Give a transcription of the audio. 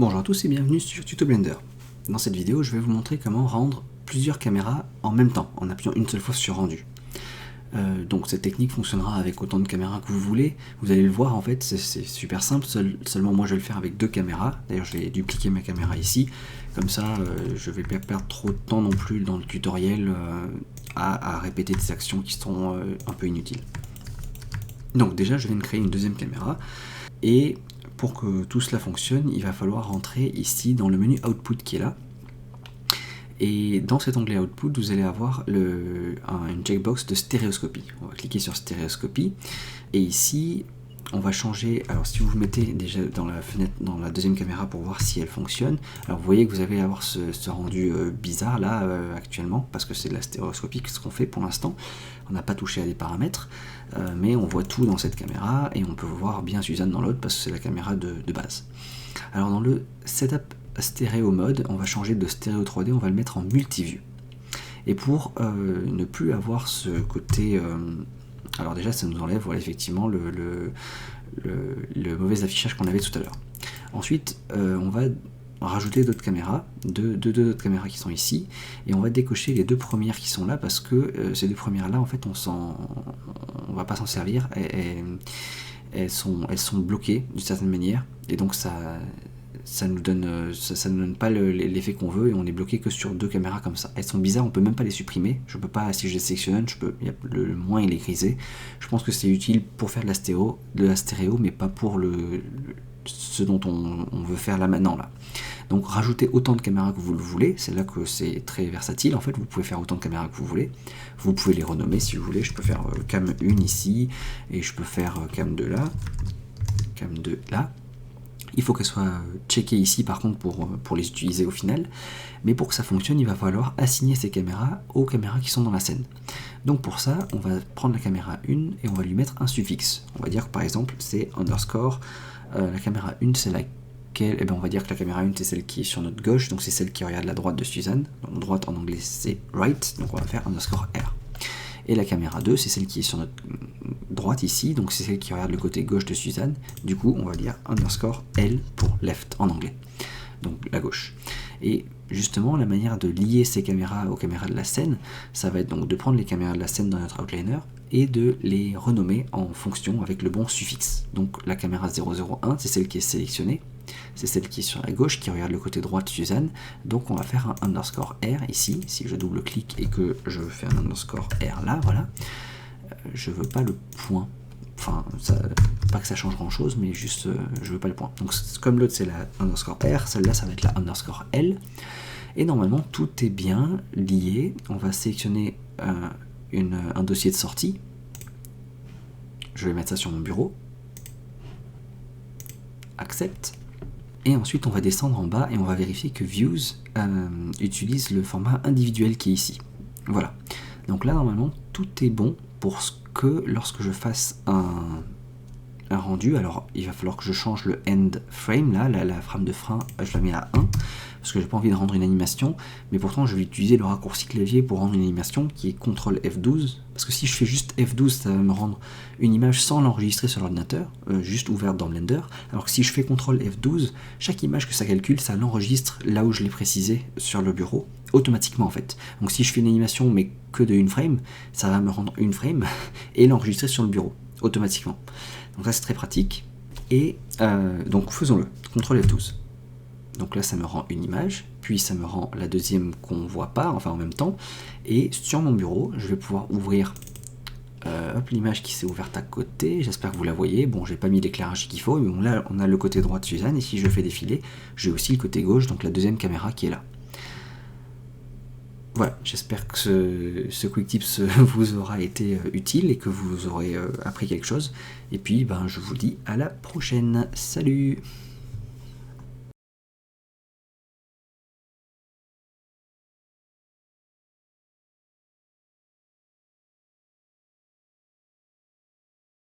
Bonjour à tous et bienvenue sur Tuto Blender. Dans cette vidéo, je vais vous montrer comment rendre plusieurs caméras en même temps, en appuyant une seule fois sur rendu. Donc cette technique fonctionnera avec autant de caméras que vous voulez. Vous allez le voir, en fait, c'est super simple, seulement moi je vais le faire avec deux caméras. D'ailleurs, je vais dupliquer ma caméra ici, comme ça je vais pas perdre trop de temps non plus dans le tutoriel à répéter des actions qui sont un peu inutiles. Donc déjà, je viens de créer une deuxième caméra, et pour que tout cela fonctionne, il va falloir rentrer ici dans le menu Output qui est là. Et dans cet onglet Output, vous allez avoir une checkbox de stéréoscopie. On va cliquer sur stéréoscopie. Et ici, on va changer. Alors, si vous vous mettez déjà dans la fenêtre, dans la deuxième caméra pour voir si elle fonctionne, alors vous voyez que vous allez avoir ce rendu bizarre là actuellement, parce que c'est de la stéréoscopie, ce qu'on fait pour l'instant. On n'a pas touché à des paramètres, mais on voit tout dans cette caméra et on peut voir bien Suzanne dans l'autre parce que c'est la caméra de base. Alors, dans le Setup Stéréo Mode, on va changer de stéréo 3D, on va le mettre en multiview. Et pour ne plus avoir ce côté... alors déjà, ça nous enlève voilà, effectivement le mauvais affichage qu'on avait tout à l'heure. Ensuite, on va rajouter d'autres caméras, deux autres caméras qui sont ici, et on va décocher les deux premières qui sont là, parce que ces deux premières là, en fait, on va pas s'en servir, elles sont bloquées d'une certaine manière, et donc ça nous donne pas l'effet qu'on veut, et on est bloqué que sur deux caméras comme ça. Elles sont bizarres, on peut même pas les supprimer. Je peux pas, si je les sélectionne, le moins il est grisé. Je pense que c'est utile pour faire de la stéréo, mais pas pour ce dont on veut faire là maintenant là. Donc rajoutez autant de caméras que vous le voulez, c'est là que c'est très versatile en fait, vous pouvez faire autant de caméras que vous voulez, vous pouvez les renommer si vous voulez, je peux faire cam 1 ici, et je peux faire cam 2 là, cam 2 là. Il faut qu'elles soient checkées ici par contre pour les utiliser au final, mais pour que ça fonctionne, il va falloir assigner ces caméras aux caméras qui sont dans la scène. Donc pour ça, on va prendre la caméra 1 et on va lui mettre un suffixe. On va dire que par exemple c'est underscore, la caméra 1 c'est laquelle, eh bien on va dire que la caméra 1 c'est celle qui est sur notre gauche, donc c'est celle qui regarde la droite de Suzanne, donc droite en anglais c'est right, donc on va faire underscore R. Et la caméra 2, c'est celle qui est sur notre droite ici, donc c'est celle qui regarde le côté gauche de Suzanne. Du coup, on va dire underscore L pour left en anglais, donc la gauche. Et justement, la manière de lier ces caméras aux caméras de la scène, ça va être donc de prendre les caméras de la scène dans notre outliner et de les renommer en fonction avec le bon suffixe. Donc la caméra 001, c'est celle qui est sélectionnée, c'est celle qui est sur la gauche, qui regarde le côté droit de Suzanne, donc on va faire un underscore R ici. Si je double-clique et que je fais un underscore R là, voilà, je veux pas le point, enfin, pas que ça change grand chose, mais juste, je veux pas le point. Donc comme l'autre c'est la underscore R, celle-là ça va être la underscore L, et normalement tout est bien lié. On va sélectionner un dossier de sortie, je vais mettre ça sur mon bureau, accepte. Et ensuite, on va descendre en bas et on va vérifier que Views utilise le format individuel qui est ici. Voilà. Donc là, normalement, tout est bon pour ce que lorsque je fasse un rendu, alors il va falloir que je change le end frame, là, la frame de frein, je la mets à 1, parce que j'ai pas envie de rendre une animation, mais pourtant je vais utiliser le raccourci clavier pour rendre une animation qui est CTRL F12, parce que si je fais juste F12, ça va me rendre une image sans l'enregistrer sur l'ordinateur, juste ouverte dans Blender, alors que si je fais CTRL F12, chaque image que ça calcule, ça l'enregistre là où je l'ai précisé sur le bureau, automatiquement en fait. Donc si je fais une animation mais que de une frame, ça va me rendre une frame et l'enregistrer sur le bureau, automatiquement. Donc ça c'est très pratique, et donc faisons-le, CTRL F12. Donc là ça me rend une image, puis ça me rend la deuxième qu'on voit pas, enfin en même temps, et sur mon bureau je vais pouvoir ouvrir l'image qui s'est ouverte à côté, j'espère que vous la voyez. Bon, j'ai pas mis l'éclairage qu'il faut, mais bon, là on a le côté droit de Suzanne, et si je fais défiler, j'ai aussi le côté gauche, donc la deuxième caméra qui est là. Voilà, j'espère que ce quick tips vous aura été utile et que vous aurez appris quelque chose. Et puis, ben, je vous dis à la prochaine. Salut!